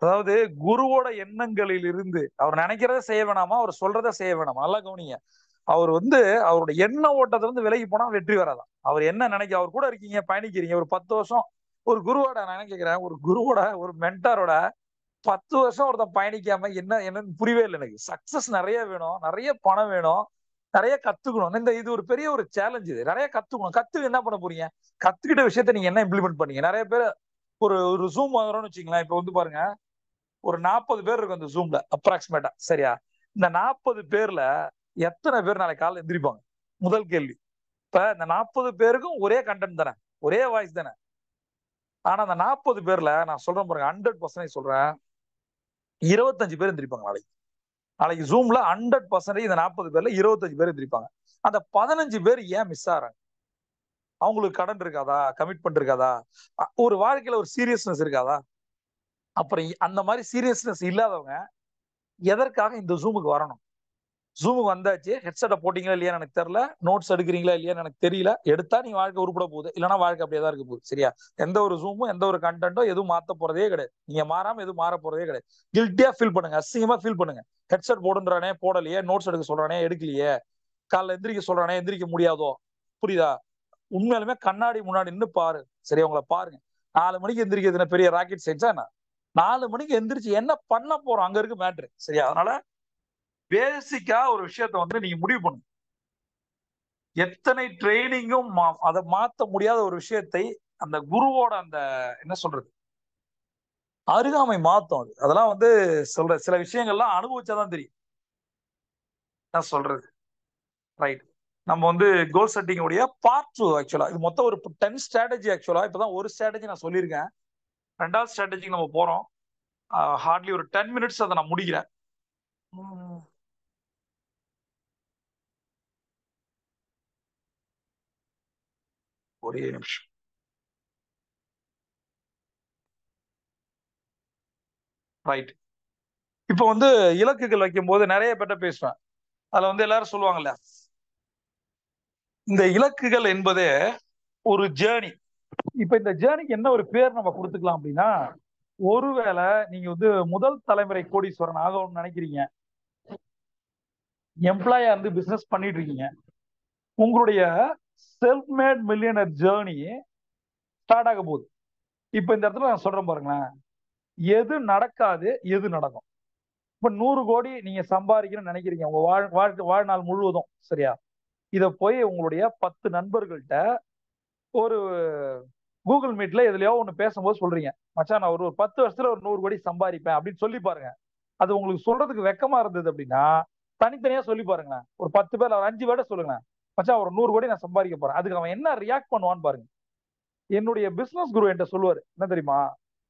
அதாவது குருவோட எண்ணங்களில் இருந்து அவர் நினைக்கிறத செய்ய வேணாமா, அவர் சொல்றத செய்ய வேணாமா, நல்லா கவனிங்க. அவர் அவருடைய எண்ண ஓட்டத்துல இருந்து விலகி போனா வெற்றி வராதான். அவர் என்ன நினைக்க, அவர் கூட இருக்கீங்க, பயணிக்கிறீங்க ஒரு 10 வருஷம். ஒரு குருவோட நான் கேட்கிறேன், ஒரு குருவோட ஒரு மென்டாரோட 10 வருஷம் ஒருத்தன் பயணிக்காம என்ன என்னன்னு புரியவே இல்லை எனக்கு. சக்சஸ் நிறைய வேணும், நிறைய பணம் வேணும், நிறைய கத்துக்கணும். இது ஒரு பெரிய ஒரு சேலஞ்ச். இது நிறைய கத்துக்கணும். என்ன பண்ண போறீங்க? கத்துக்கிட்ட விஷயத்த நீங்க என்ன இம்ப்ளிமெண்ட் பண்ணீங்க? நிறைய பேர் ஒரு ஒரு ஜூம் வாங்குறோம்னு வச்சுங்களேன். இப்ப பாருங்க, ஒரு 40 பேர் இருக்கும் அந்த ஜூம்ல அப்ராக்சிமேட்டா, சரியா? இந்த 40 பேர்ல எத்தனை பேர் நாளைக்கு காலைல எந்திரிப்பாங்க? முதல் கேள்வி. இப்ப இந்த 40 பேருக்கும் ஒரே கண்டென்ட் தானே, ஒரே வாய்ஸ் தானே. ஆனா அந்த 40 பேர்ல நான் சொல்றேன் பாருங்க, 100% சொல்றேன், 25 பேர் எந்திரிப்பாங்க நாளைக்கு. நாளைக்கு ஜூம்ல 100% இந்த 40 பேர்ல 25 பேர் எந்திரிப்பாங்க. அந்த 15 பேர் ஏன் மிஸ் ஆறாங்க? அவங்களுக்கு கடன் இருக்காதா? கமிட்மெண்ட் இருக்காதா? ஒரு வாழ்க்கையில ஒரு சீரியஸ்னஸ் இருக்காதா? அப்புறம் அந்த மாதிரி சீரியஸ்னஸ் இல்லாதவங்க எதற்காக இந்த ஜூமுக்கு வரணும்? ஜூமுக்கு வந்தாச்சு, ஹெட்செட்டை போட்டீங்களா இல்லையா எனக்கு தெரியல, நோட்ஸ் எடுக்கிறீங்களா இல்லையான்னு எனக்கு தெரியல. எடுத்தா நீங்க வாழ்க்கை உருப்பட போகுது, இல்லைன்னா வாழ்க்கை அப்படியே தான் இருக்க போகுது. சரியா? எந்த ஒரு ஜூமும் எந்த ஒரு கண்டென்ட்டோ எதுவும் மாத்த போறதே கிடையாது. நீங்க மாறாம எதுவும் மாற போறதே கிடையாது. கில்ட்டியா ஃபீல் பண்ணுங்க, அசிங்கமா ஃபீல் பண்ணுங்க. ஹெட்செட் போடுன்றானே போடலையே, நோட்ஸ் எடுக்க சொல்றானே எடுக்கலையே, காலைல எந்திரிக்க சொல்றானே எந்திரிக்க முடியாதோ. புரியுதா? உண்மையாலுமே கண்ணாடி முன்னாடி நின்று பாரு. சரியா? உங்களை பாருங்க. 4 மணிக்கு எந்திரிக்கிறது பெரிய ராக்கெட் சயின்ஸா என்ன? 4 மணிக்கு எந்திரிச்சு என்ன பண்ண போறோம், அங்க இருக்கு மேட்ரு. சரியா? அதனால பேசிக்கா ஒரு விஷயத்த நீங்க முடிவு பண்ணுங்க. எத்தனை ட்ரைனிங்கும் அதை மாத்த முடியாத ஒரு விஷயத்தை அந்த குருவோட அந்த என்ன சொல்றது அருகாமை மாத்தும். அதெல்லாம் சொல்ற சில விஷயங்கள்லாம் அனுபவிச்சாதான் தெரியும். நான் சொல்றது ரைட். நம்ம கோல் செட்டிங் உடைய பார்ட் 2 ஆக்சுவலா. இது மொத்தம் ஒரு 10 ஸ்ட்ராட்டஜி. ஆக்சுவலா இப்பதான் ஒரு ஸ்ட்ராட்டஜி நான் சொல்லியிருக்கேன். 2வது ஸ்ட்ராட்டஜிக்கு நம்ம போறோம். ஹார்ட்லி ஒரு 10 மினிட்ஸ் அதை நான் முடிக்கிறேன். ஒரே நிமிஷம். ரைட். இப்ப இலக்குகள் வைக்கும் போது நிறைய பேர்ட்ட பேசுவேன். அதுல எல்லாரும் சொல்லுவாங்கல்ல, இந்த இலக்குகள் என்பது ஒரு ஜேர்னி. இப்ப இந்த ஜேர்னிக்கு என்ன ஒரு பேர் நம்ம கொடுத்துக்கலாம் அப்படின்னா, ஒருவேளை நீங்க முதல் தலைமுறை கோடீஸ்வரன் ஆகணும்னு நினைக்கிறீங்க, எம்ப்ளாயா பிசினஸ் பண்ணிட்டு இருக்கீங்க, உங்களுடைய self mat millionaire journey start ஆக போகுது. இப்ப இந்த இடத்துல நான் சொல்றேன் பாருங்களேன், எது நடக்காது எது நடக்கும். இப்ப 100 கோடி நீங்க சம்பாதிக்கணும்னு நினைக்கிறீங்க உங்க வாழ்நாள் முழுவதும். சரியா? இத போய் உங்களுடைய 10 நண்பர்கள்ட்ட ஒரு கூகுள் மீட்ல எதுலயோ ஒண்ணு பேசும்போது சொல்றீங்க, மச்சான் நான் ஒரு 10 வருஷத்துல ஒரு 100 கோடி சம்பாதிப்பேன் அப்படின்னு சொல்லி பாருங்க. அது உங்களுக்கு சொல்றதுக்கு வெக்கமா இருந்தது அப்படின்னா தனித்தனியா சொல்லி பாருங்களேன். ஒரு 10 பேர், ஒரு 5 பேரை சொல்லுங்க, மச்சான் ஒரு 100 கோடி நான் சம்பாதிக்க போறேன். அதுக்கு அவன் என்ன ரியாக்ட் பண்ணுவான்னு பாருங்க. என்னுடைய பிசினஸ் குரு என்கிட்ட சொல்லுவாரு, என்ன தெரியுமா,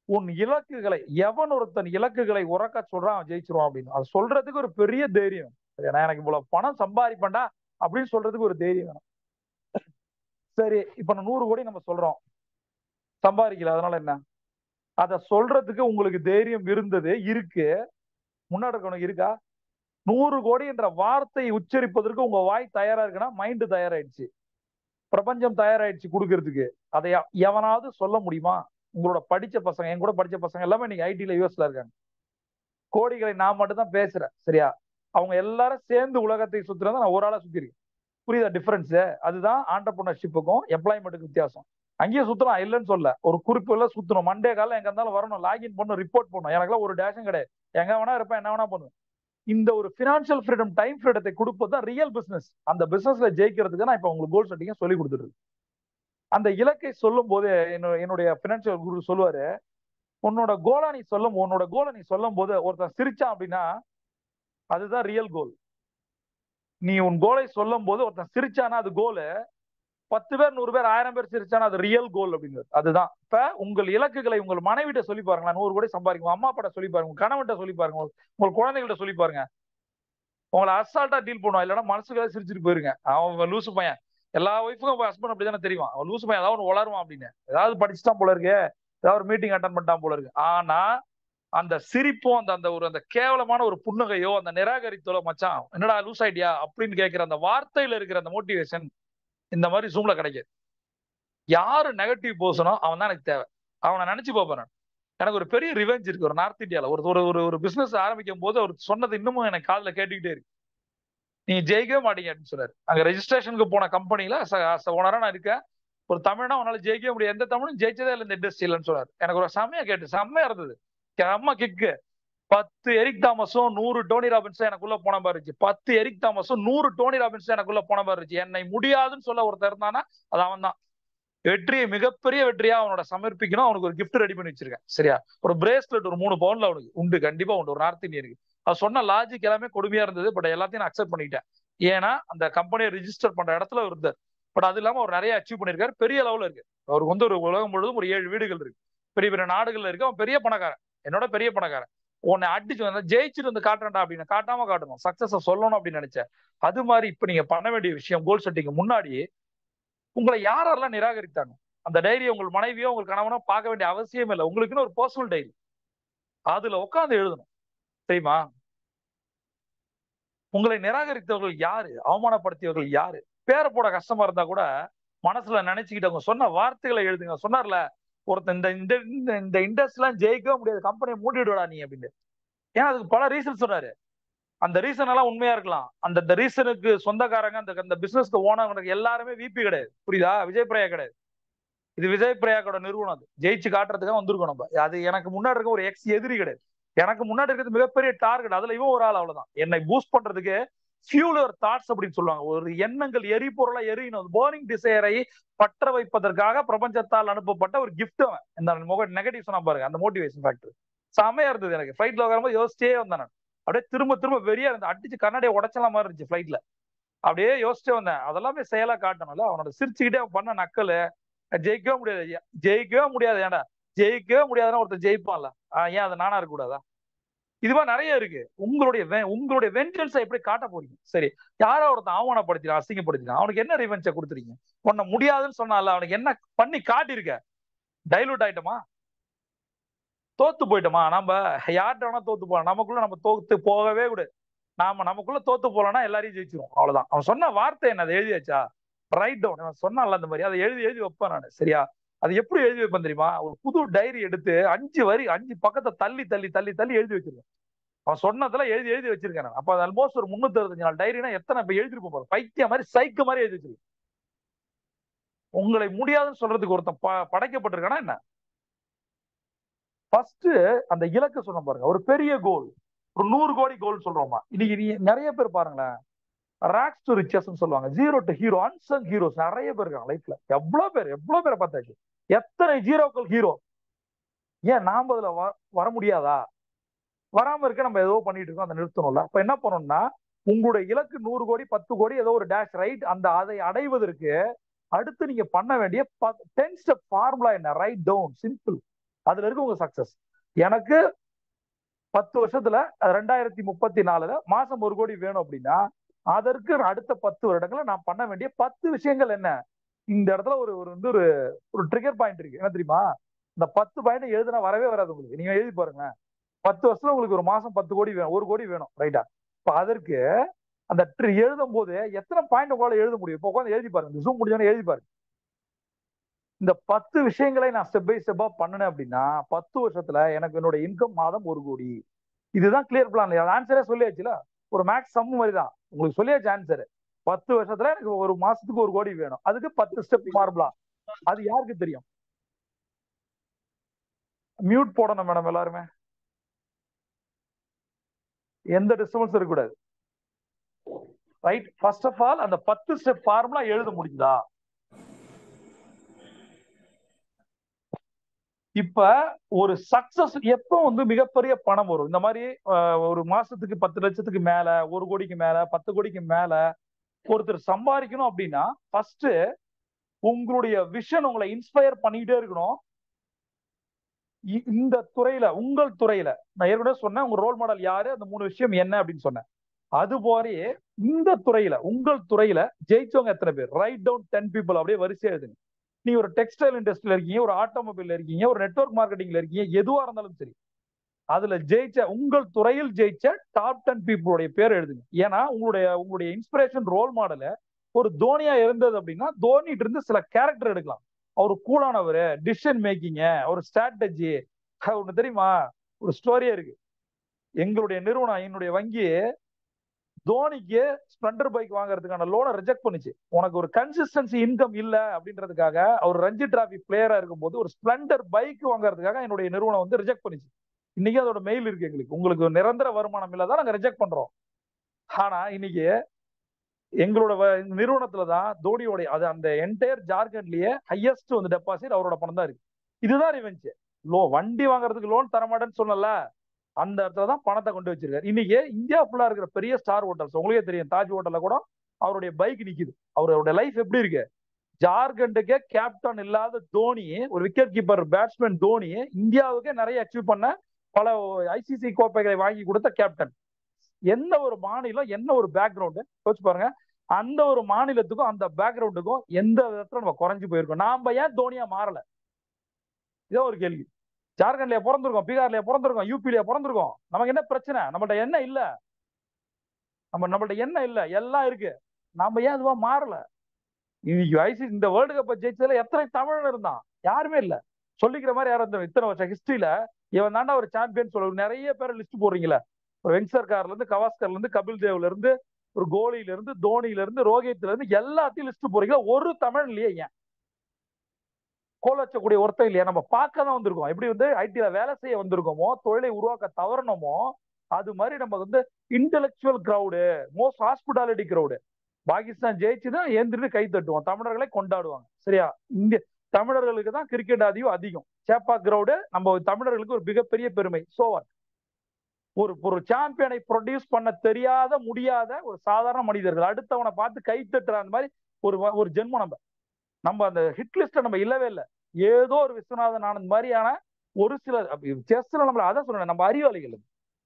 உன் இலக்குகளை எவன் ஒருத்தன் இலக்குகளை உறக்க சொல்றான் அவன் ஜெயிச்சிருவான் அப்படின்னு. அது சொல்றதுக்கு ஒரு பெரிய தைரியம். நான் எனக்கு இவ்வளவு பணம் சம்பாதிப்பேன்டா அப்படின்னு சொல்றதுக்கு ஒரு தைரியம் வேணும். சரி, இப்ப 100 கோடி நம்ம சொல்றோம், சம்பாதிக்கல, அதனால என்ன? அத சொல்றதுக்கு உங்களுக்கு தைரியம் இருந்தது, இருக்கு, முன்னாடி இருக்கணும், இருக்கா? 100 கோடி என்ற வார்த்தை உச்சரிப்பதற்கு உங்க வாய் தயாரா இருக்குன்னா மைண்ட் தயாராயிடுச்சு, பிரபஞ்சம் தயாராயிடுச்சு கொடுக்கறதுக்கு. அதை எவனாவது சொல்ல முடியுமா? உங்களோட படிச்ச பசங்க, என் கூட படிச்ச பசங்க எல்லாமே இன்னைக்கு ஐடில யூஎஸ்ல இருக்காங்க. கோடிகளை நான் மட்டும் தான் பேசுறேன். சரியா? அவங்க எல்லாரும் சேர்ந்து உலகத்தை சுத்துறத நான் ஒரு ஆளா சுத்திருக்கேன். புரியுதா டிஃபரன்ஸ்? அதுதான் ஆண்டர்பிரினர்ஷிப்புக்கும் எம்ப்ளாய்மெண்ட்டுக்கு வித்தியாசம். அங்கேயே சுத்தலாம், இல்லைன்னு சொல்ல, ஒரு குறிப்பு சுத்தணும். மண்டே காலம் எங்க இருந்தாலும் வரணும், லாகின் பண்ணணும், ரிப்போர்ட் பண்ணணும். எனக்குலாம் ஒரு டேஷன் கிடையாது. எங்க வேணா இருப்பேன், என்ன வேணா பண்ணுவேன். இந்த ஒரு பினான்சியல் ஃப்ரீடம், டைம் ஃப்ரீடத்தை கொடுப்பது தான் ரியல் பிசினஸ். அந்த பிசினஸ்ல ஜெயிக்கிறதுக்கு நான் இப்ப உங்களுக்கு கோல் செட்டிங்க சொல்லி கொடுத்துட்டு இருக்கேன். அந்த இலக்கை சொல்லும் போது என்னுடைய பினான்சியல் குரு சொல்லுவாரு, உன்னோட கோலை நீ சொல்லும் போது ஒருத்தன் சிரிச்சான் அப்படின்னா அதுதான் ரியல் கோல். நீ உன் கோலை சொல்லும் போது ஒருத்தன் சிரிச்சானா அது கோல். 10 பேர், 100 பேர், 1000 பேர் சிரிச்சானா அது ரியல் கோல் அப்படிங்கிறது. அதுதான். இப்ப உங்கள் இலக்குகளை உங்கள் மனைவிட்ட சொல்லி பாருங்க, 100 கோடி சம்பாதிக்கும். அம்மா அப்பாட்ட சொல்லி பாருங்க, உங்க கணவன்கிட்ட சொல்லி பாருங்க, உங்கள் குழந்தைகள்ட்ட சொல்லி பாருங்க. உங்களை அசால்ட்டா டீல் பண்ணுவான், இல்லைன்னா மனசுக்காக சிரிச்சுட்டு போயிருங்க. அவன் லூசு பையன். எல்லா ஒய்ஃபுக்கும் ஹஸ்பண்ட் அப்படிதானே தெரியும். அவன் லூசு பையன், ஏதாவது ஒன்று வளருவான் அப்படின்னு, ஏதாவது படிச்சுட்டான் போல இருக்கு, ஏதாவது ஒரு மீட்டிங் அட்டன் பண்ணிட்டான் போல இருக்கு. ஆனா அந்த சிரிப்பும் அந்த கேவலமான ஒரு புன்னகையோ அந்த நிராகரித்தோ, மச்சான் என்னடா லூஸ் ஐடியா அப்படின்னு கேட்கிற அந்த வார்த்தையில இருக்கிற அந்த மோட்டிவேஷன் இந்த மாதிரி ஜூம்ல கிடைக்காது. யாரு நெகட்டிவ் பர்சனோ அவன் தான் எனக்கு தேவை. அவனை நினைச்சு பார்ப்பேன். எனக்கு ஒரு பெரிய ரிவெஞ்ச் இருக்கு. ஒரு நார்த் இந்தியால ஒரு ஒரு ஒரு பிசினஸ் ஆரம்பிக்கும் போது அவர் சொன்னது இன்னமும் எனக்கு காதுல கேட்டுக்கிட்டே இருக்கு. நீங்க ஜெயிக்கவே மாட்டீங்க அப்படின்னு சொன்னாரு. அங்க ரெஜிஸ்ட்ரேஷனுக்கு போன கம்பெனில ஓனரா நான் இருக்கேன். ஒரு தமிழ்னா உன்னால ஜெயிக்கவே முடியாது, எந்த தமிழும் ஜெயிச்சதே இல்லை இந்த இண்டஸ்ட்ரியிலன்னு சொன்னாரு. எனக்கு ஒரு செம்மையா கேட்டு செம்மையா இருந்தது. செம்ம கிக்கு. 10 எரிக் தாமஸும் 100 டோனி ராபின்ஸும் எனக்குள்ள போன மாதிரி இருந்துச்சு. 10 எரிக் தாமஸும் 100 டோனி ராபின்ஸும் எனக்குள்ள போன மாதிரி இருந்துச்சு. என்னை முடியாதுன்னு சொல்ல ஒருத்தர் இருந்தானா அது அவன் தான். வெற்றியை மிகப்பெரிய வெற்றியா அவனோட சமர்ப்பிக்கணும். அவனுக்கு ஒரு கிஃப்ட் ரெடி பண்ணி வச்சிருக்கேன். சரியா? ஒரு பிரேஸ்லெட் ஒரு 3 பவுன்ல அவனுக்கு உண்டு, கண்டிப்பா உண்டு, ஒரு நார்த் இந்தியனுக்கு. அது சொன்ன லாஜிக் எல்லாமே கொடுமையா இருந்தது. பட் எல்லாத்தையும் நான் அக்செப்ட் பண்ணிட்டேன். ஏன்னா அந்த கம்பெனியை ரிஜிஸ்டர் பண்ற இடத்துல இருந்தார். பட் அது இல்லாம அவர் நிறைய அச்சீவ் பண்ணிருக்காரு. பெரிய லெவல்ல இருக்கு. அவருக்கு வந்து ஒரு உலகம் முழுவதும் ஒரு 7 வீடுகள் இருக்கு. பெரிய பெரிய நாடுகள்ல இருக்கு. அவன் பெரிய பணக்காரன், என்னோட பெரிய பணக்காரன். உன்னை அடிச்சு வந்தா ஜெயிச்சுட்டு வந்து காட்டுறா அப்படின்னு காட்டாம காட்டணும், சக்சஸ் சொல்லணும் அப்படின்னு நினைச்சேன். அது மாதிரி இப்ப நீங்க பண்ண வேண்டிய விஷயம், கோல் செட்டிங் முன்னாடி உங்களை யாரெல்லாம் நிராகரித்தாங்க, அந்த டைரியை உங்கள் மனைவியோ உங்கள் கணவனோ பார்க்க வேண்டிய அவசியம் இல்லை. உங்களுக்குன்னு ஒரு பர்சனல் டைரி, அதுல உட்காந்து எழுதணும். தெரியுமா? உங்களை நிராகரித்தவர்கள் யாரு, அவமானப்படுத்தியவர்கள் யாரு, பேரை போட கஷ்டமா இருந்தா கூட மனசுல நினைச்சுக்கிட்டவங்க சொன்ன வார்த்தைகளை எழுதுங்க. சொன்னார்ல ஒருத்தன், இந்த இந்த இந்த இண்டஸ்ட்ரியெல்லாம் ஜெயிக்கவே முடியாது, கம்பெனியை மூடிடுடா நீ அப்படின்னு. ஏன் அதுக்கு பல ரீசன் சொன்னாரு. அந்த ரீசன் எல்லாம் உண்மையா இருக்கலாம். அந்த ரீசனுக்கு சொந்தக்காரங்க, அந்த அந்த பிசினஸ்க்கு ஓனர் எல்லாருமே விபி கிடையாது. புரியுதா? விஜய் பிரயா கிடையாது. இது விஜய் பிரயாக்கோட நிறுவனம். அது ஜெயிச்சு காட்டுறதுக்காக வந்திருக்கோம் நம்ம. அது எனக்கு முன்னாடி இருக்க ஒரு எக்ஸ் எதிரி கிடையாது. எனக்கு முன்னாடி இருக்கிறது மிகப்பெரிய டார்கெட். அதுல இவன் ஒரு ஆள், அவ்வளவுதான். என்னை பூஸ்ட் பண்றதுக்கு ஃபியூல் யுவர் தாட்ஸ் அப்படின்னு சொல்லுவாங்க. ஒரு எண்ணங்கள் எரிபொருளா எரியணும். பேர்னிங் டிசைரை பற்ற வைப்பதற்காக பிரபஞ்சத்தால் அனுப்பப்பட்ட ஒரு கிஃப்ட். அவன் இந்த நெகட்டிவ் சொன்னா பாருங்க, அந்த மோட்டிவேஷன் ஃபேக்டர் செமையா இருந்தது. எனக்கு ஃபிளைட்ல வரும்போது யோசிச்சே வந்தேன் நான். அப்படியே திரும்ப திரும்ப வெறியா இருந்தேன். அடிச்சு கண்ணாடியை உடச்சலாம் மாதிரி இருந்துச்சு ஃபிளைட்ல. அப்படியே யோசிச்சே வந்தேன். அதெல்லாமே செயலா காட்டணும்ல. அவனோட சிரிச்சுக்கிட்டே அவன் பண்ண நக்கலு. ஜெயிக்கவே முடியாது ஐயா, ஜெயிக்கவே முடியாது. ஏன்டா ஜெயிக்கவே முடியாதுன்னா ஒருத்தர் ஜெயிப்பான்ல, ஏன் அது நானா இருக்க கூடாதா? இதுவா நிறைய இருக்கு. உங்களுடைய வெஞ்சன்ஸை எப்படி காட்ட போறீங்க? சரி, யாரோ ஒருத்தன் அவமானப்படுத்தினா, அசிங்கப்படுத்தினா, அவனுக்கு என்ன ரிவெஞ்சை கொடுத்துறீங்க? உன்னை முடியாதுன்னு சொன்னால அவனுக்கு என்ன பண்ணி காட்டியிருக்க? டைலூட் ஆயிட்டோமா? தோத்து போயிட்டோமா? நம்ம யார்கிட்ட வேணா தோத்து போலாம், நமக்குள்ள நம்ம தோத்து போகவே கூடாது. நமக்குள்ள தோத்து போலன்னா எல்லாரையும் ஜெயிச்சிரும், அவ்வளவுதான். அவன் சொன்ன வார்த்தை என்ன, அதை எழுதியாச்சா? Write down. அவன் சொன்னான்ல அந்த மாதிரி, அதை எழுதி எழுதி வைப்பேன் நான். சரியா? அது எப்படி எழுதி வைப்பேன் தெரியுமா? ஒரு புது டைரி எடுத்து 5 வரி 5 பக்கத்தை தள்ளி தள்ளி தள்ளி தள்ளி எழுதி வச்சிருக்கேன். அவன் சொன்னதெல்லாம் எழுதி எழுதி வச்சிருக்கேன் நான். அப்ப அது ஆல்மோஸ்ட் ஒரு 365 நாள் டைரினா எத்தனை இப்ப எழுதிருப்போம் பாரு. பைத்திய மாதிரி சைக்கு மாதிரி எழுதி வச்சிருக்கேன். உங்களை முடியாதுன்னு சொல்றதுக்கு ஒருத்தன் படைக்கப்பட்டிருக்கானா என்ன? ஃபர்ஸ்ட் அந்த இலக்கு சொன்ன பாருங்க, ஒரு பெரிய கோல், ஒரு 100 கோடி கோல் சொல்றோமா. இன்னைக்கு நீ நிறைய பேர் பாருங்களேன், ராக்ஸ் டு ரிச்சஸ் சொல்லுவாங்க, zero to hero, unsung heroes நிறைய பேர் இருக்காங்க லைஃப்ல. எவ்வளவு பேரை பார்த்தாச்சு. எத்தனை ஜீரோக்கள் ஹீரோ. ஏன் நாம அதுல வர முடியாதா? வராம இருக்க நம்ம ஏதோ பண்ணிட்டு இருக்கோம், அதை நிறுத்தணும்ல. அப்ப என்ன பண்ணணும்னா, உங்களுடைய இலக்கு 100 கோடி 10 கோடி ஏதோ ஒரு டேஷ் ரைட். அதை அடைவதற்கு அடுத்து நீங்க பண்ண வேண்டிய 10 ஸ்டெப் ஃபார்முலா என்ன? Write down, simple. அதுல இருக்கு உங்க சக்சஸ். எனக்கு 10 வருஷத்துல 2034 மாசம் 1 கோடி வேணும் அப்படின்னா, அதற்கு அடுத்த 10 வருடங்களை நான் பண்ண வேண்டிய 10 விஷயங்கள் என்ன? இந்த இடத்துல ஒரு வந்து ஒரு ஒரு ட்ரிகர் பாயிண்ட் இருக்கு. என்ன தெரியுமா? இந்த 10 பாயிண்ட் எழுதுனா வரவே வராது உங்களுக்கு. நீங்க எழுதி பாருங்க. 10 வருஷத்துல உங்களுக்கு ஒரு மாசம் 10 கோடி வேணும், 1 கோடி வேணும், ரைட்டா? இப்ப அதற்கு அந்த எழுதும் போது எத்தனை பாயிண்ட் உங்களால எழுத முடியும்? இப்போ உட்காந்து எழுதி பாருங்க. ஜூம் முடிஞ்சோன்னு எழுதி பாருங்க. இந்த 10 விஷயங்களை நான் ஸ்டெப் பை ஸ்டெப்பா பண்ணினேன் அப்படின்னா 10 வருஷத்துல எனக்கு என்னோட இன்கம் மாதம் 1 கோடி. இதுதான் கிளியர் பிளான். ஆன்சரே சொல்லியாச்சுல. ஒரு மேக்ஸ் சம் மாதிரி தான் உங்களுக்கு சொல்லியாச்சு ஆன்சர். 10 வருஷத்துல எனக்கு ஒரு மாசத்துக்கு 1 கோடி வேணும். அதுக்கு 10 ஸ்டெப் ஃபார்முலா. அது யாருக்கு தெரியும்? மியூட் போடணும் மேடம் எல்லாருமே. எந்த டிஸ்டர்பன்ஸ் இருக்கக்கூடாது. ரைட். ஃபர்ஸ்ட் ஆஃப் ஆல் அந்த 10 ஸ்டெப் ஃபார்முலா எழுத முடியுதா? இப்ப ஒரு சக்சஸ் எப்போ வந்து மிகப்பெரிய பணம் வரும்? இந்த மாதிரி ஒரு மாசத்துக்கு 10 லட்சத்துக்கு மேல, 1 கோடிக்கு மேல, 10 கோடிக்கு மேல ஒருத்தர் சம்பாதிக்கணும் அப்படின்னா ஃபர்ஸ்ட் உங்களுடைய விஷன் உங்களை இன்ஸ்பயர் பண்ணிக்கிட்டே இருக்கணும். இந்த துறையில, உங்கள் துறையில நான் ஏற்கனவே சொன்னேன், உங்க ரோல் மாடல் யாரு, அந்த 3 விஷயம் என்ன அப்படின்னு சொன்னேன். அது போலயே இந்த துறையில, உங்கள் துறையில ஜெயிச்சவங்க எத்தனை பேர்? Write down 10 people. அப்படியே வரிசையா எழுதுங்க. நீங்க ஒரு டெக்ஸ்டைல் இண்டஸ்ட்ரியில இருக்கீங்க, ஒரு ஆட்டோமொபைல்ல இருக்கீங்க, ஒரு நெட்வொர்க் மார்க்கெட்டிங்ல இருக்கீங்க, எதுவா இருந்தாலும் சரி, அதுல ஜெயிச்ச, உங்கள் துறையில் ஜெயிச்ச டாப் 10 பீப்புளுடைய பேர் எழுதுங்க. ஏன்னா உங்களுடைய இன்ஸ்பிரேஷன் ரோல் மாடல ஒரு தோனியா இருந்தது அப்படின்னா, தோனிட்டு இருந்து சில கேரக்டர் எடுக்கலாம். அவரு கூலானவர், டிசிஷன் மேக்கிங், ஒரு ஸ்ட்ராட்டஜி, ஒண்ணு தெரியுமா, ஒரு ஸ்டோரியே இருக்கு. எங்களுடைய நிறுவனம், என்னுடைய வங்கி தோனிக்கு ஸ்ப்ளெண்டர் பைக் வாங்குறதுக்கான லோனை ரிஜெக்ட் பண்ணுச்சு. உனக்கு ஒரு கன்சிஸ்டன்சி இன்கம் இல்ல அப்படின்றதுக்காக, அவர் ரஞ்சி டிராபி பிளேயரா இருக்கும்போது ஒரு ஸ்ப்ளெண்டர் பைக் வாங்குறதுக்காக என்னுடைய நிறுவனம் வந்து ரிஜெக்ட் பண்ணுச்சு. இன்னைக்கு அதோட மெயில் இருக்கு எங்களுக்கு. உங்களுக்கு நிரந்தர வருமானம் இல்லாதான் நாங்க ரிஜெக்ட் பண்றோம். ஆனா இன்னைக்கு எங்களோட நிறுவனத்துலதான் தோனியோட அது அந்த என்டையர் ஜார்க்கண்ட்லயே ஹையஸ்ட் வந்து டெபாசிட் அவரோட பணம் தான் இருக்கு. இதுதான் ரிவெஞ்ச். வண்டி வாங்குறதுக்கு லோன் தரமாட்டேன்னு சொன்னல, அந்த இடத்துல தான் பணத்தை கொண்டு வச்சிருக்காரு. இன்னைக்கு இந்தியா ஃபுல்லா இருக்கிற பெரிய ஸ்டார் ஹோட்டல்ஸ் உங்களுக்கே தெரியும், தாஜ் ஹோட்டல்ல கூட அவருடைய பைக் நிக்குது. அவருடைய லைஃப் எப்படி இருக்கு? ஜார்க்கண்டுக்கே கேப்டன் இல்லாத தோனி, ஒரு விக்கெட் கீப்பர் பேட்ஸ்மேன் தோனி, இந்தியாவுக்கே நிறைய அச்சீவ் பண்ண பல ஐசிசி கோப்பைகளை வாங்கி கொடுத்த கேப்டன். எந்த ஒரு மாநிலம், என்ன ஒரு பேக்ரவுண்டு யோசிச்சு பாருங்க. அந்த ஒரு மாநிலத்துக்கும் அந்த பேக்ரவுண்டுக்கும் எந்த விதத்துல நம்ம குறைஞ்சு போயிருக்கோம்? நாம ஏன் தோனியா மாறல? இதோ ஒரு கேள்வி. ஜார்க்கண்ட்லயே பிறந்திருக்கோம், பீகார்லயே பிறந்திருக்கோம், யூபிலயே பிறந்திருக்கோம். நமக்கு என்ன பிரச்சனை? நம்மள்ட்ட என்ன இல்ல? நம்மள்ட்ட என்ன இல்ல? எல்லாம் இருக்கு. நாம ஏன் அதுவா மாறல? இன்னைக்கு ஐசி இந்த வேர்ல்டு கப்பை ஜெயிச்சதுல எத்தனை தமிழன் இருந்தான்? யாருமே இல்ல. சொல்லிக்கிற மாதிரி யாரும் இருந்தா இத்தனை வருஷம் ஹிஸ்டரியில இவன் தாண்டா ஒரு சாம்பியன் சொல்ல நிறைய பேரை லிஸ்ட் போடுறீங்களா? ஒரு வெங்சர்கார்ல இருந்து, கவாஸ்கர்ல இருந்து, கபில் தேவ்ல இருந்து, ஒரு கோலியில இருந்து, தோனியில இருந்து, ரோஹித்ல இருந்து எல்லாத்தையும் லிஸ்ட் போறீங்களா? ஒரு தமிழ் இல்லையே ஏன்? கோல் வச்சக்கூடிய ஒருத்தர் இல்லையா? நம்ம பார்க்க தான் வந்திருக்கோம். எப்படி வந்து ஐடில வேலை செய்ய வந்திருக்கோமோ, தொழிலை உருவாக்க தவறணுமோ, அது மாதிரி நம்ம வந்து intellectual crowd, most hospitality crowd. Pakistan ஜெயிச்சுதான் ஏந்திரிட்டு கை தட்டுவோம், தமிழர்களை கொண்டாடுவாங்க. சரியா? இங்க தமிழர்களுக்கு தான் கிரிக்கெட் அதிகம். சேப்பா கிரௌடு நம்ம தமிழர்களுக்கு ஒரு மிகப்பெரிய பெருமை. சோவர் ஒரு சாம்பியனை ப்ரொடியூஸ் பண்ண தெரியாத முடியாத ஒரு சாதாரண மனிதர்கள் அடுத்தவனை பார்த்து கை தட்டுற அந்த மாதிரி ஒரு ஜென்மம். நம்ம அந்த ஹிட் லிஸ்ட்ல நம்ம இல்லவே இல்லை. ஏதோ ஒரு விஸ்வநாதன் ஆனந்த் மாதிரியான ஒரு சில செஸ்ல நம்மள அதான் சொல்றேன், நம்ம அறிவாளிகள்.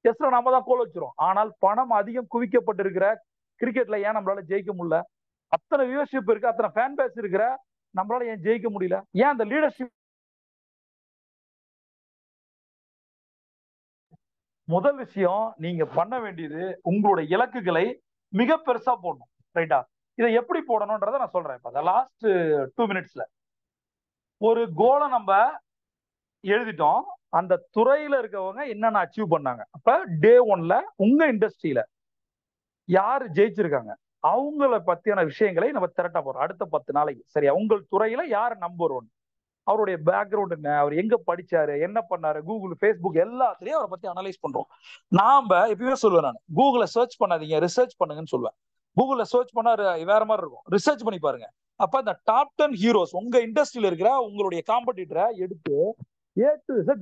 செஸ்ல நம்ம தான் கோல் வச்சிரும். ஆனால் பணம் அதிகம் குவிக்கப்பட்டிருக்கிற கிரிக்கெட்ல ஏன் நம்மளால ஜெயிக்க முடியல? அத்தனை வியூவர்ஷிப் இருக்கு, அத்தனை ஃபேன் பேஸ் இருக்கிற நம்மளால ஏன் ஜெயிக்க முடியல? ஏன் அந்த லீடர்ஷிப்? முதல் விஷயம், நீங்க பண்ண வேண்டியது உங்களுடைய இலக்குகளை மிக பெருசா போடணும். ரைட்டா? இதை எப்படி போடணும்ன்றத நான் சொல்றேன். இப்ப லாஸ்ட் 2 மினிட்ஸ்ல ஒரு கோலை நம்ம எழுதிட்டோம். அந்த துறையில இருக்கவங்க என்னென்ன அச்சீவ் பண்ணாங்க. அப்ப டே 1ல உங்க இண்டஸ்ட்ரியில யாரு ஜெயிச்சிருக்காங்க, அவங்கள பத்தியான விஷயங்களை நம்ம திரட்ட போறோம் அடுத்த 10 நாளைக்கு. சரியா? உங்கள் துறையில யார் நம்பர் 1, அவருடைய பேக்ரவுண்ட் என்ன, அவர் எங்க படிச்சாரு, என்ன பண்ணாரு, கூகுள், ஃபேஸ்புக் எல்லாத்திலையும் அவரை பத்தி அனலைஸ் பண்றோம். நாம எப்பயுமே சொல்லுவேன், நான் கூகுள சர்ச் பண்ணாதீங்க, ரிசர்ச் பண்ணுங்கன்னு சொல்லுவேன். கூகுள்ல சர்ச் பண்ணா வேற மாதிரி இருக்கும், ரிசர்ச் பண்ணி பாருங்க. அப்ப இந்த டாப் 10 ஹீரோஸ் உங்க இண்டஸ்ட்ரியில இருக்கிற உங்களுடைய காம்படிட்டரை எடுத்து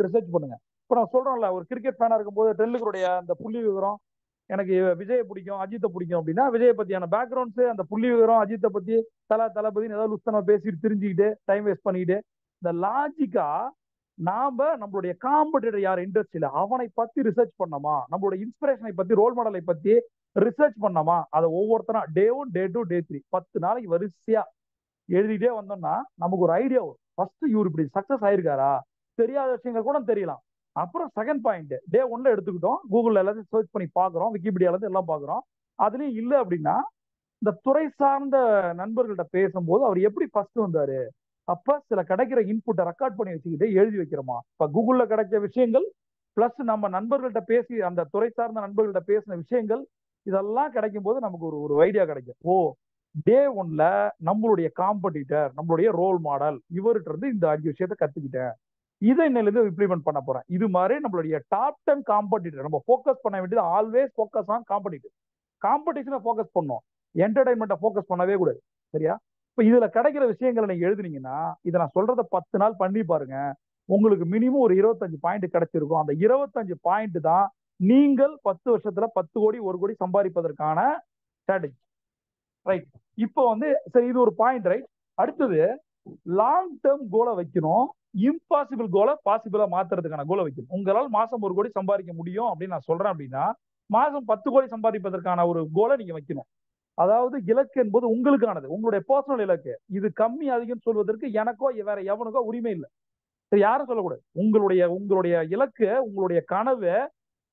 ரிசர்ச் பண்ணுங்க. இப்ப நான் சொல்றேன்ல, ஒரு கிரிக்கெட் ஃபேனா இருக்கும்போது டெல்லுக்குடைய அந்த புள்ளி விவரம், எனக்கு விஜயை பிடிக்கும், அஜித்தை பிடிக்கும் அப்படின்னா விஜயை பத்தியான பேக்ரவுண்ட்ஸ், அந்த புள்ளி விவரம், அஜித்தை பத்தி தளபதி ஏதாவது லுஸ்தனமா பேசிட்டு தெரிஞ்சுக்கிட்டு டைம் வேஸ்ட் பண்ணிட்டு, இந்த லாஜிக்கா நாம நம்மளுடைய காம்படிட்டர் யார் இண்டஸ்ட்ரியில அவனை பத்தி ரிசர்ச் பண்ணோமா, நம்மளோட இன்ஸ்பிரேஷனை பத்தி, ரோல் மாடலை பத்தி ரிசர்ச் பண்ணோமா, அதை ஒவ்வொருத்தரும் டே 1, டே 2, டே 3 10 நாளைக்கு வரிசையா எழுதிட்டே வந்தோம்னா நமக்கு ஒரு ஐடியா வரும். ஃபர்ஸ்ட் இவர் இப்படி சக்சஸ் ஆயிருக்காரா, தெரியாத விஷயங்கள் கூட தெரியலாம். அப்புறம் செகண்ட் பாயிண்ட், டே 1ல எடுத்துக்கிட்டோம், கூகுள்ல எல்லாத்தையும் சர்ச் பண்ணி பாக்குறோம், விக்கிபீடியால இருந்து எல்லாம் பாக்குறோம். அதுலயும் இல்ல அப்படின்னா இந்த துறை சார்ந்த நண்பர்கள்ட்ட பேசும்போது அவர் எப்படி ஃபர்ஸ்ட் வந்தாரு, அப்ப சில கிடைக்கிற இன்புட்டை ரெக்கார்ட் பண்ணி வச்சுக்கிட்டு எழுதி வைக்கிறோமா. இப்ப கூகுள்ல கிடைச்ச விஷயங்கள் பிளஸ் நம்ம நண்பர்கள்ட்ட பேசி அந்த துறை சார்ந்த நண்பர்கள்ட்ட பேசின விஷயங்கள் இதெல்லாம் கிடைக்கும் போது நமக்கு ஒரு ஒரு ஐடியா கிடைக்கும். ஓ, டே 1ல நம்மளுடைய காம்படிட்டர், நம்மளுடைய ரோல் மாடல் இவர்கிட்ட இருந்து இந்த 5 விஷயத்த கத்துக்கிட்டேன், இதை இன்னிலிருந்து இம்ப்ளிமெண்ட் பண்ண போறேன். இது மாதிரி நம்மளுடைய டாப் 10 காம்படிட்டர் நம்ம ஃபோக்கஸ் பண்ண வேண்டியது. Always focus on competitor. காம்படிஷனை ஃபோக்கஸ் பண்ணோம், என்டர்டைன்மெண்ட்டை ஃபோக்கஸ் பண்ணவே கூடாது. சரியா? இப்ப இதுல கிடைக்கிற விஷயங்களை நீங்க எழுதுனீங்கன்னா, இதை நான் சொல்றத 10 நாள் பண்ணி பாருங்க, உங்களுக்கு மினிமம் ஒரு 25 பாயிண்ட் கிடைச்சிருக்கும். அந்த 25 பாயிண்ட் தான் நீங்கள் 10 வருஷத்துல 10 கோடி 1 கோடி சம்பாதிப்பதற்கான ஸ்ட்ராட்டஜி. ரைட்? இப்போ வந்து சரி, இது ஒரு பாயிண்ட். ரைட்? அடுத்தது லாங் டேர்ம் கோலை வைக்கணும். இம்பாசிபிள் கோலை பாசிபிளா மாத்துறதுக்கான கோலை வைக்கணும். உங்களால் மாசம் 1 கோடி சம்பாதிக்க முடியும் அப்படின்னு நான் சொல்றேன் அப்படின்னா, மாசம் 10 கோடி சம்பாதிப்பதற்கான ஒரு கோலை நீங்க வைக்கணும். அதாவது இலக்கு என்பது உங்களுக்கானது, உங்களுடைய பர்சனல் இலக்கு. இது கம்மி அதிகம் சொல்வதற்கு எனக்கோ வேற எவனுக்கோ உரிமை இல்லை. சரி? யாரும் சொல்லக்கூடாது. உங்களுடைய உங்களுடைய இலக்கு, உங்களுடைய கனவு,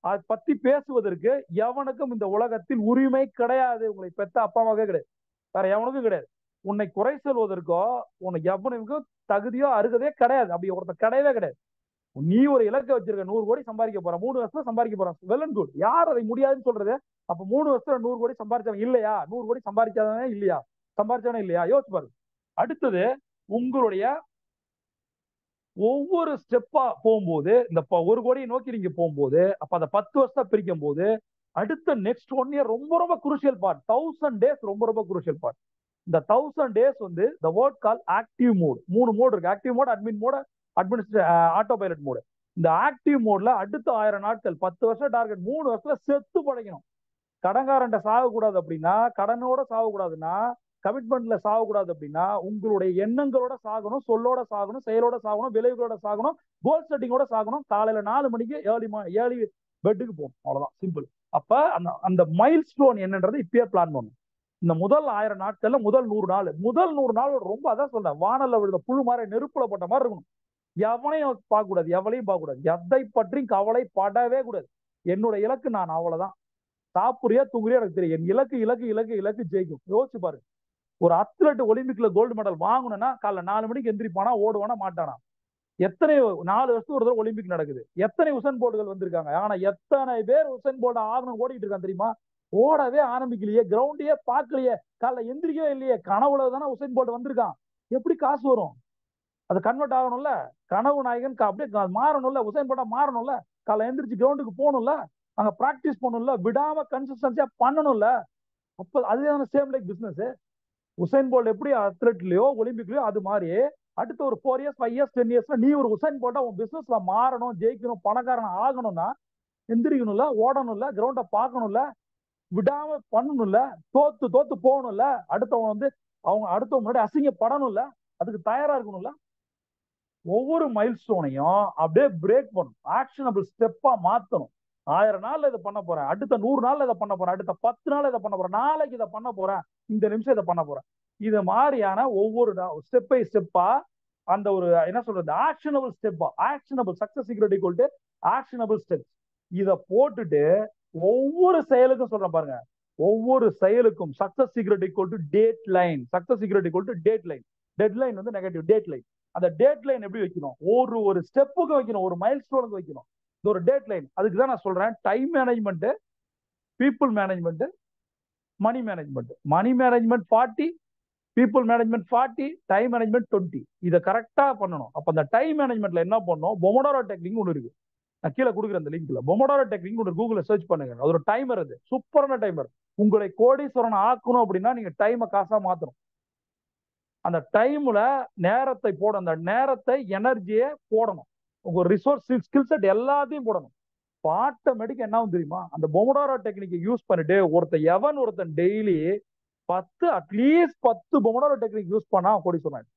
அதை பத்தி பேசுவதற்கு எவனுக்கும் இந்த உலகத்தில் உரிமை கிடையாது. உங்களை பெத்த அப்பா அம்மாவே கிடையாது, வேற எவனுக்கும் கிடையாது. உன்னை குறை சொல்வதற்கோ உனக்கு எவனுக்கும் தகுதியோ அருகதே கிடையாது. அப்படி ஒருத்தர் கிடையவே கிடையாது. நீ ஒரு இலக்கை வச்சிருக்க 100 கோடி சம்பாதிக்க போற, 3 வருஷத்துல சம்பாதிக்க போறான், வெல் அண்ட் குட். யார் அதை முடியாதுன்னு சொல்றது? அப்ப 3 வருஷத்துல 100 கோடி சம்பாதிச்சவன் இல்லையா? 100 கோடி சம்பாதிக்காதவனே இல்லையா? சம்பாதிச்சவனே இல்லையா? யோசிச்சு பாருங்க. அடுத்தது உங்களுடைய ஒவ்வொரு ஸ்டெப்பா போகும்போது, இந்த 1 கோடியை நோக்கி நீங்க போகும்போது, அப்ப அதை 10 வருஷத்தை பிரிக்கும் போது அடுத்த நெக்ஸ்ட் 1 இயர் ரொம்ப ரொம்ப குருஷியல் பார்ட். 1000 டேஸ் ரொம்ப ரொம்ப குருஷியல் பார்ட். இந்த 1000 டேஸ் வந்து the word called active mode. 3 mode இருக்கு. Active mode, admin mode, auto pilot mode. இந்த ஆக்டிவ் மோட்ல அடுத்த 1000 நாட்கள், 10 வருஷம் டார்கெட், 3 வருஷத்துல செத்து படைக்கணும். கடன்காரன்ட்ட சாகக்கூடாது அப்படின்னா, கடனோட சாகக்கூடாதுன்னா, கமிட்மெண்ட்ல சாகக்கூடாது அப்படின்னா, உங்களுடைய எண்ணங்களோட சாகணும், சொல்லோட சாகணும், செயலோட சாகணும், விளைவுகளோட சாகணும், கோல் செட்டிங்கோட சாகணும். காலையில 4 மணிக்கு ஏர்லி பெட்டுக்கு போகணும். அவ்வளவுதான், சிம்பிள். அப்ப அந்த அந்த மைல் ஸ்டோன் என்னன்றது இப்பயே பிளான் பண்ணணும். இந்த முதல் 1000 நாட்கள்ல முதல் 100 நாள் ரொம்ப, அதான் சொல்றேன், வானல்ல விழுந்த புழு மாதிரி, நெருப்புல போட்ட மாதிரி இருக்கணும். எவனையும் பார்க்க கூடாது, எவளையும் பார்க்க கூடாது, எதை பற்றியும் கவலை படவே கூடாது. என்னோட இலக்கு நான், அவ்வளவுதான். சாப்பிடுறியா தூங்குறியா எனக்கு தெரியும். என் இலக்கு இலக்கு இலக்கு இலக்கு ஜெயிக்கும். யோசிச்சு பாருங்க. ஒரு அத்லட் ஒலிம்பிக்ல கோல்டு மெடல் வாங்கணும்னா காலைல 4 மணிக்கு எந்திரிப்பானா, ஓடுவானா, மாட்டானா? எத்தனை 4 வருஷத்துக்கு ஒரு தடவை ஒலிம்பிக் நடக்குது. எத்தனை உசன் போல்டுகள் வந்திருக்காங்க. ஆனா எத்தனை பேர் உசன் போல்ட் ஆகணும் ஓடிட்டு இருக்கான் தெரியுமா? ஓடவே ஆரம்பிக்கலையே, கிரவுண்டையே பார்க்கலையே, காலைல எந்திரிக்கவே இல்லையே. கனவுல தானே உசைன் போல்ட் வந்திருக்கான். எப்படி காசு வரும்? அது கன்வெர்ட் ஆகணும்ல. கனவு நாயகன் அப்படியே மாறணும்ல. உசைன் போல்ட்டா மாறணும்ல. காலைல எந்திரிச்சு கிரவுண்டுக்கு போகணும்ல, அங்க பிராக்டிஸ் பண்ணணும்ல, விடாம கன்சிஸ்டன்சியா பண்ணணும்ல. அப்ப அதுதான same like business. Usain Bolt எப்படி அத்லெட்லயோ ஒலிம்பிக்லயோ அது மாதிரி அடுத்த ஒரு 4 இயர்ஸ் 5 இயர்ஸ் 10 இயர்ஸ்ல நீ ஒரு உசைன் போல்ட்டா உன் பிசினஸ்ல மாறணும், ஜெயிக்கணும், பணக்காரன் ஆகணும்னா எந்திரிக்கணும்ல, ஓடணும்ல, கிரவுண்ட பார்க்கணும்ல, விடாம பண்ணணும்ல, தோத்து தோத்து போகணும்ல, அடுத்தவன் வந்து அடுத்தவங்க முன்னாடி அசிங்கப்படணும்ல, அதுக்கு தயாரா இருக்கணும்ல. ஒவ்வொரு மைல் ஸ்டோனையும் அப்படியே பிரேக் பண்ணணும், ஆக்ஷனபிள் ஸ்டெப்பா மாத்தணும். 1000 நாள்ல இதை பண்ண போறேன், அடுத்த 100 நாள்ல இதை பண்ண போறேன், அடுத்த 10 நாள் இதை பண்ண போறேன், நாளைக்கு இதை பண்ண போறேன், இந்த நிமிஷம் இதை பண்ண போறேன். இது மாதிரியான ஒவ்வொரு ஸ்டெப் பை ஸ்டெப்பா அந்த ஒரு என்ன சொல்றது, ஆக்ஷனபிள் ஸ்டெப்பா, actionable success secret equal to actionable steps. இதை போட்டுட்டு ஒவ்வொரு செயலுக்கும் சொல்றேன் பாருங்க, ஒவ்வொரு செயலுக்கும் success secret equal to date line. Success secret equal to date line. Dead line வந்து நெகட்டிவ், டேட் லைன். அந்த டேட் லைன் எப்படி வைக்கணும்? ஒரு ஸ்டெப்புக்கு வைக்கணும், ஒரு மைல் ஸ்டோனுக்கு வைக்கணும். இது ஒரு டேட் லைன். அதுக்கு தான் நான் சொல்றேன், time management, people management, money management. Money management 40, people management 40, time management 20. இதை கரெக்டா பண்ணணும். அப்ப அந்த டைம் மேனேஜ்மெண்ட்ல என்ன பண்ணணும்? பொமோடோரோ டெக்னிக் ஒன்று இருக்கு, நான் கீழே கொடுக்குற அந்த லிங்க்ல. பொமோடோரோ டெக்னிக் ஒன்று கூகுள்ல சர்ச் பண்ணுங்க. அது ஒரு டைமர், அது சூப்பரான டைமர். உங்களை கோடீஸ்வரன் ஆக்கணும் அப்படின்னா நீங்க டைமை காசா மாத்தணும். அந்த டைம்ல நேரத்தை போட, அந்த நேரத்தை எனர்ஜியை போடணும், உங்க ரிசோர்ஸ் ஸ்கில் செட் எல்லாத்தையும் போடணும். ஆட்டோமேட்டிக் என்ன தெரியுமா? அந்த பொமோடோரோ டெக்னிக்கை யூஸ் பண்ணிட்டு ஒருத்தன் daily 10 at least 10 Pomodoro technique use பண்ணா கோடி சொன்னாங்க.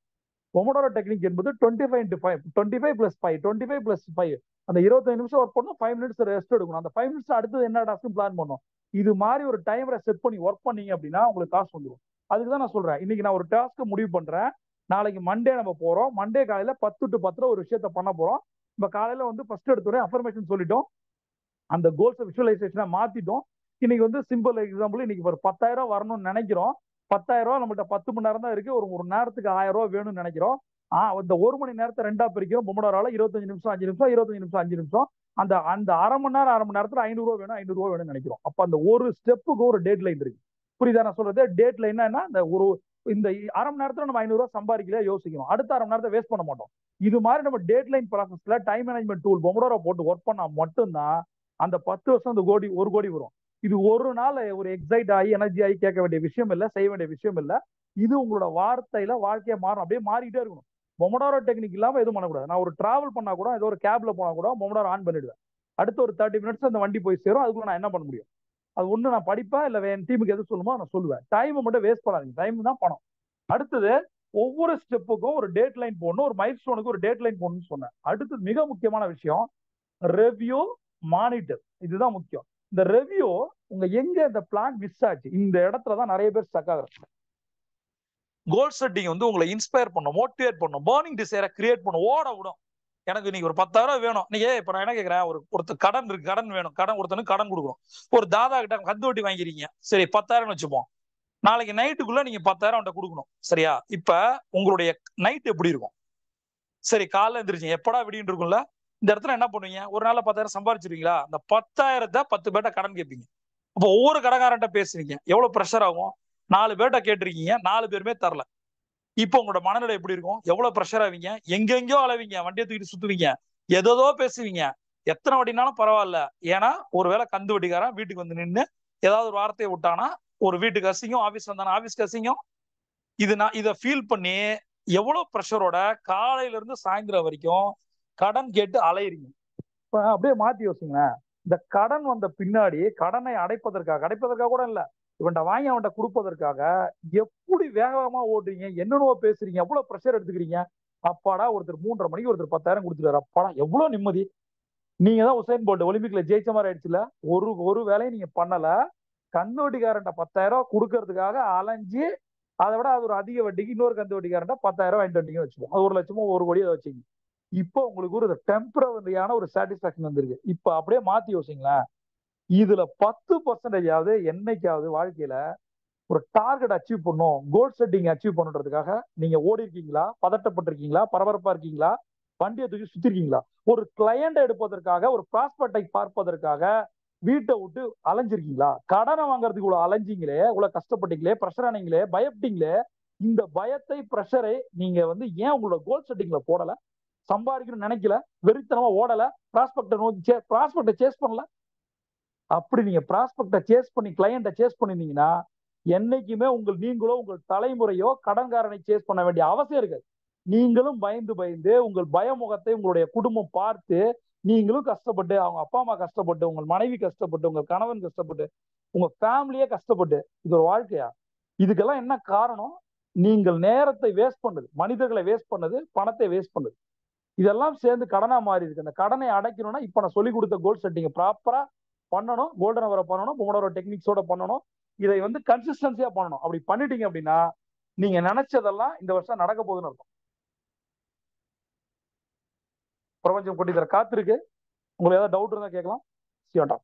பொமோடோரோ டெக்னிக் என்பது 25 + 5 25 + 5. அந்த 25 நிமிஷம் ஒர்க் பண்ணணும், 5 மினிட்ஸ் ரெஸ்ட் எடுக்கணும். அந்த 5 மினிட்ஸ் அடுத்தது என்ன டாஸ்க் பிளான் பண்ணணும். இது மாதிரி ஒரு டைமரை செட் பண்ணி ஒர்க் பண்ணீங்க அப்படின்னா உங்களுக்கு காசு வந்துடும். அதுக்கு தான் நான் சொல்றேன், இன்னைக்கு நான் ஒரு டாஸ்க் முடிவு பண்றேன், நாளைக்கு மண்டே நம்ம போறோம், மண்டே காலையில 10 to 10 ஒரு விஷயத்த பண்ண போறோம். நம்ம காலையில வந்து ஃபர்ஸ்ட் எடுத்துறேன் அஃபர்மேஷன் சொல்லிட்டோம், அந்த கோல்ஸ் விஷுவலைசேஷனை மாத்திட்டோம். இன்னைக்கு வந்து சிம்பிள் எக்ஸாம்பிள், இன்னைக்கு ஒரு 10,000 வரணும்னு நினைக்கிறோம். 10,000 நம்மகிட்ட 10 மணி நேரம் தான் இருக்கு, ஒரு நேரத்துக்கு 1000 வேணும்னு நினைக்கிறோம். இந்த 1 மணி நேரத்தை 2ஆ பிரிக்கிறோம். பொமோடோரோல 25 நிமிஷம் 5 நிமிஷம், 25 நிமிஷம் 5 நிமிஷம். அந்த அந்த அரை மணி நேரத்துல 500 வேணும், 500 வேணும்னு நினைக்கிறோம். அப்ப அந்த ஒரு ஸ்டெப்புக்கு ஒரு டேட் லைன் இருக்கு. புரியுதா நான் சொல்றது? டேட் லைன்னா இந்த அரை மணி நேரத்துல நம்ம 500 சம்பாதிக்கல யோசிக்கணும், அடுத்த அரை மணி நேரத்தை வேஸ்ட் பண்ண மாட்டோம். இது மாதிரி நம்ம டேட் லைன் ப்ராசஸ்ல டைம் மேனேஜ்மெண்ட் டூல் பொமோடோரோ போட்டு ஒர்க் பண்ணா மட்டும்தான் அந்த 10 வருஷம் அந்த 1 கோடி வரும். இது ஒரு நாள் ஒரு எக்ஸைட் ஆகி எனர்ஜி ஆகி கேட்க வேண்டிய விஷயம் இல்லை, செய்ய வேண்டிய விஷயம் இல்லை. இது உங்களோட வார்த்தையில வாழ்க்கையை மாறும், அப்படியே மாறிட்டே இருக்கணும். பொமோடோரோ டெக்னிக் இல்லாம எதுவும் பண்ணக்கூடாது. நான் ஒரு டிராவல் பண்ணா கூட, ஏதோ ஒரு கேப்ல போனா கூட பொமோடோரோ ஆன் பண்ணிடுவேன். அடுத்த ஒரு 30 மினிட்ஸ் அந்த வண்டி போய் சேரும். அதுக்குள்ள நான் என்ன பண்ண முடியும்? அது ஒண்ணு நான் படிப்பேன், இல்ல என் டீமுக்கு எது சொல்லுமோ நான் சொல்லுவேன். டைம் மட்டும் வேஸ்ட் பண்ணாதீங்க, டைம் தான் பணம். அடுத்தது ஒவ்வொரு ஸ்டெப்புக்கும் ஒரு டேட் லைன் போடணும், ஒரு மைல் ஸ்டோனுக்கு ஒரு டேட் லைன் போடணும்னு சொன்னேன். அடுத்து மிக முக்கியமான விஷயம் ரெவ்யூ, மானிட்டர். இதுதான் முக்கியம். இந்த ரெவ்யூ உங்க எங்க இந்த பிளான் மிஸ் ஆச்சு, இந்த இடத்துல தான் நிறைய பேர் ஸ்டக் ஆகுறாங்க. கோல் செட்டிங் வந்து உங்களை இன்ஸ்பயர் பண்ணும், மோட்டிவேட் பண்ணும், பர்னிங் டிசைரை கிரியேட் பண்ணும், ஓட விடும். எனக்கு இன்னைக்கு ஒரு 10,000 வேணும். நீங்க இப்ப நான் என்ன கேட்கிறேன், ஒருத்தர் கடன் இருக்கு, கடன் வேணும், ஒருத்தனுக்கு கடன் கொடுக்கணும். ஒரு தாதா கிட்ட கந்து வட்டி வாங்கிருக்கீங்க, சரி 10,000 வச்சுப்போம். நாளைக்கு நைட்டுக்குள்ள நீங்க 10,000 கொடுக்கணும், சரியா? இப்ப உங்களுடைய நைட் எப்படி இருக்கும்? சரி, காலைல எந்திரிச்சீங்க, எப்படா விடின்னு இருக்கும்ல, இந்த இடத்துல என்ன பண்ணுவீங்க? ஒரு நாள்ல 10,000 சம்பாரிச்சிருவீங்களா? அந்த 10,000த்த 10 பேர்ட்ட கடன் கேட்பீங்க. அப்போ ஒவ்வொரு கடன்காரன்ட்ட பேசுறீங்க. எவ்வளவு பிரஷர் ஆகும்? 4 பேர்ட்ட கேட்டிருக்கீங்க. 4 பேருமே தரல. இப்போ உங்களோட மனநிலை எப்படி இருக்கும்? எவ்வளவு பிரஷர் ஆவீங்க? எங்கெங்கயோ அலைவீங்க. வண்டிய தூக்கிட்டு சுத்துவீங்க. ஏதேதோ பேசுவீங்க. எத்தனை வட்டினாலும் பரவாயில்ல. ஏன்னா, ஒருவேளை கந்து வட்டிக்காரன் வீட்டுக்கு வந்து நின்னு ஏதாவது ஒரு வார்த்தைய விட்டானா, ஒரு வீட்டுக்கு அசிங்கம், ஆபீஸ் வந்தானா ஆபீஸ்க்கு அசிங்கம். இது நான் இத ஃபீல் பண்ணி எவ்வளவு பிரஷரோட காலையில இருந்து சாயந்தரம் வரைக்கும் கடன் கேட்டு அலையுறீங்க. இப்ப அப்படியே மாத்தி யோசிங்களேன். இந்த கடன் வந்த பின்னாடி கடனை அடைப்பதற்காக கூட இல்ல. இவன்ட்ட வாங்கி அவன்ட்ட குடுப்பதற்காக எப்படி வேகமா ஓடுறீங்க? என்னென்னவோ பேசுறீங்க? எவ்வளவு பிரஷர் எடுத்துக்கிறீங்க? அப்பாடா ஒருத்தர் 3:30 மணிக்கு ஒருத்தர் 10,000 குடுத்துட்டாரு. அப்பாடா எவ்வளவு நிம்மதி. நீங்க தான் உசைன் போல்ட் ஒலிம்பிக்ல ஜெயிச்ச மாதிரி ஆயிடுச்சுல. ஒரு ஒரு வேலையும் நீங்க பண்ணல. கந்து வட்டிக்காரன்ட்ட 10,000 குடுக்கறதுக்காக அலைஞ்சு அதை விட அது ஒரு அதிக வட்டிக்கு இன்னொரு கந்து வட்டிக்காரன்ட்ட 10,000 வாங்கிட்டு வந்தீங்கன்னு வச்சுக்கோங்க. அது 1,00,000 1 கோடி அதை வச்சுங்க. இப்போ உங்களுக்கு ஒரு டெம்பரரியான ஒரு சாட்டிஸ்பாக்சன் வந்திருக்கு. இப்ப அப்படியே மாத்தி யோசிங்களேன். இதுல 10% என்னைக்காவது வாழ்க்கையில ஒரு டார்கெட் அச்சீவ் பண்ணும், கோல் செட்டிங் அச்சீவ் பண்ணுன்றதுக்காக நீங்க ஓடி இருக்கீங்களா? பதட்டப்பட்டிருக்கீங்களா? பரபரப்பா இருக்கீங்களா? வண்டியை தூக்கி சுத்திருக்கீங்களா? ஒரு கிளையண்ட் எடுப்பதற்காக, ஒரு ப்ராஸ்பெக்டை பார்ப்பதற்காக வீட்டை விட்டு அலைஞ்சிருக்கீங்களா? கடனை வாங்குறதுக்கு இவ்வளவு அலைஞ்சீங்களே, இவ்வளவு கஷ்டப்பட்டீங்களே, பிரஷர் ஆனீங்களே, பயப்பட்டீங்களே. இந்த பயத்தை, பிரஷரை நீங்க ஏன் உங்களோட கோல் செட்டிங்ல போடல? சம்பாதிக்கணும்னு நினைக்கல, வெறித்தனமா ஓடல, ப்ராஸ்பெக்டை நோக்கி ப்ராஸ்பெக்டை சேஸ் பண்ணல. அப்படி நீங்க ப்ராஸ்பெக்டை சேஸ் பண்ணி கிளையண்ட்டை சேஸ் பண்ணிருந்தீங்கன்னா என்னைக்குமே நீங்களோ உங்கள் தலைமுறையோ கடன்காரனை சேஸ் பண்ண வேண்டிய அவசியம் இருக்காது. நீங்களும் பயந்து பயந்து உங்கள் பயமுகத்தை உங்களுடைய குடும்பம் பார்த்து நீங்களும் கஷ்டப்பட்டு, அவங்க அப்பா அம்மா கஷ்டப்பட்டு, உங்கள் மனைவி கஷ்டப்பட்டு, உங்கள் கணவன் கஷ்டப்பட்டு, உங்க ஃபேமிலியே கஷ்டப்பட்டு, இது ஒரு வாழ்க்கையா? இதுக்கெல்லாம் என்ன காரணம்? நீங்கள் நேரத்தை வேஸ்ட் பண்ணது, மனிதர்களை வேஸ்ட் பண்ணது, பணத்தை வேஸ்ட் பண்ணது. இதெல்லாம் சேர்ந்து கடனா மாறி இருக்கு. அந்த கடனை அடைக்கணும்னா இப்ப நான் சொல்லி கொடுத்த கோல் செட்டிங் ப்ராப்பரா பண்ணணும். கோல்டன் அவரை பண்ணணும், பொமோடோரோ டெக்னிக்ஸோட பண்ணணும். இதை கன்சிஸ்டன்சியா பண்ணணும். அப்படி பண்ணிட்டீங்க அப்படின்னா நீங்க நினைச்சதெல்லாம் இந்த வருஷம் நடக்க போகுதுன்னு அர்த்தம். பிரபஞ்சம் கொட்டி தர காத்திருக்கு. உங்களுக்கு ஏதாவது டவுட் இருந்தா கேட்கலாம். சியோண்டா.